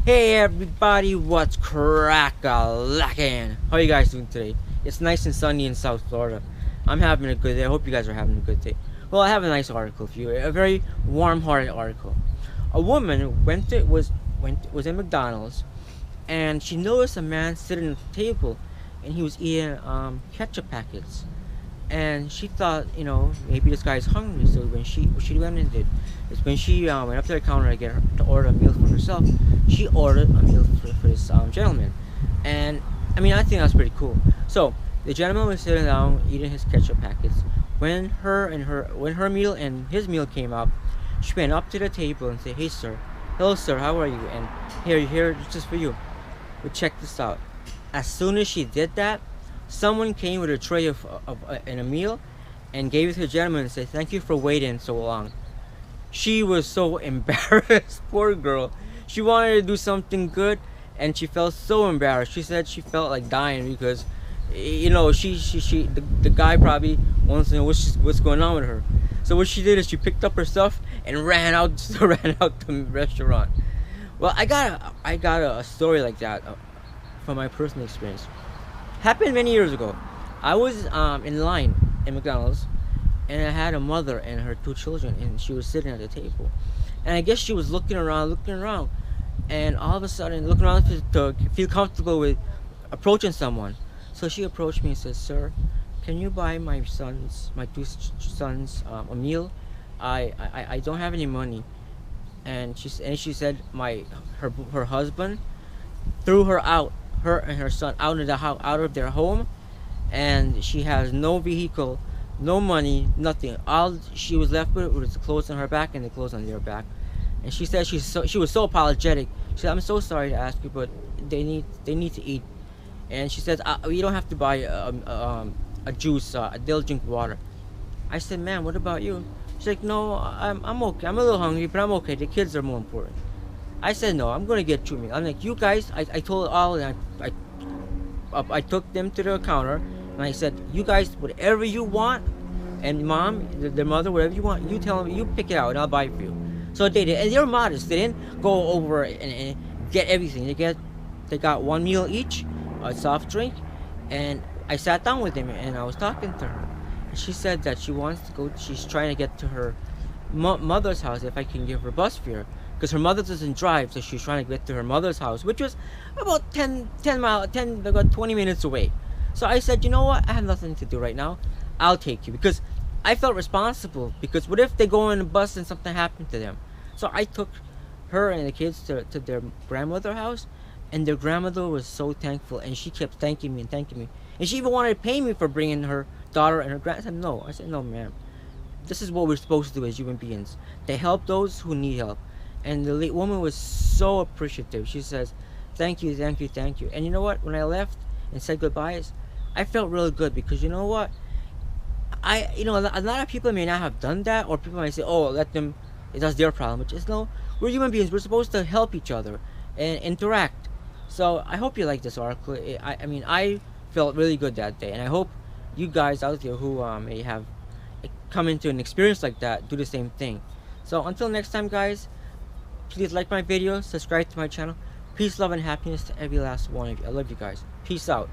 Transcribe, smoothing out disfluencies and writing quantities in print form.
Hey everybody, what's crack-a-lackin'? How you guys doing today? It's nice and sunny in South Florida. I'm having a good day. I hope you guys are having a good day. Well, I have a nice article for you. A very warm-hearted article. A woman was in McDonald's and she noticed a man sitting at the table and he was eating ketchup packets. And she thought, maybe this guy's hungry. So what she went and did is when she went up to the counter to order a meal for herself, she ordered a meal for this gentleman. And I think that's pretty cool. So the gentleman was sitting down eating his ketchup packets. When her meal and his meal came up, she went up to the table and said, "Hey sir, hello sir, how are you? And here, just for you. But check this out." As soon as she did that, someone came with a tray and a meal and gave it to the gentleman and said, "Thank you for waiting so long." She was so embarrassed. Poor girl. She wanted to do something good and she felt so embarrassed. She said she felt like dying because the guy probably wants to know what's going on with her. So what she did is she picked up her stuff and ran out ran out the restaurant. Well, I got a story like that from my personal experience. Happened many years ago. I was in line in McDonald's, and I had a mother and her two children, and she was sitting at the table. And I guess she was looking around, and all of a sudden looking around to feel comfortable with approaching someone. So she approached me and said, "Sir, can you buy my two sons, a meal? I don't have any money." And she said her husband threw her and her son out of the house, out of their home, and she has no vehicle, no money, nothing. All she was left with was the clothes on her back and the clothes on their back. And she said she was so apologetic. She said, "I'm so sorry to ask you, but they need to eat." And she said, "You don't have to buy a juice. They'll drink water." I said, "Ma'am, what about you?" She's like, "No, I'm okay. I'm a little hungry, but I'm okay. The kids are more important." I said, "No, I'm gonna get you me." I'm like, "You guys," I told all, and I took them to the counter, and I said, "You guys, whatever you want, and mom, their mother, whatever you want, you tell them, you pick it out, and I'll buy it for you." So they did, and they were modest. They didn't go over and get everything. They got one meal each, a soft drink, and I sat down with them and I was talking to her. And she said that she wants to go. She's trying to get to her mother's house if I can give her bus fare. Because her mother doesn't drive, so she's trying to get to her mother's house, which was about 20 minutes away. So I said, "You know what? I have nothing to do right now. I'll take you." Because I felt responsible. Because what if they go on a bus and something happened to them? So I took her and the kids to their grandmother's house, and their grandmother was so thankful, and she kept thanking me and thanking me. And she even wanted to pay me for bringing her daughter and her grandson. No, I said, "No, ma'am. This is what we're supposed to do as human beings. They help those who need help." And the late woman was so appreciative. She says, "Thank you, thank you, thank you." And you know what? When I left and said goodbyes, I felt really good because you know what? A lot of people may not have done that, or people might say, "Oh, let them. That's their problem." Which is no. We're human beings. We're supposed to help each other and interact. So I hope you like this article. I felt really good that day, and I hope you guys out there who may have come into an experience like that do the same thing. So until next time, guys. Please like my video, subscribe to my channel. Peace, love, and happiness to every last one of you. I love you guys. Peace out.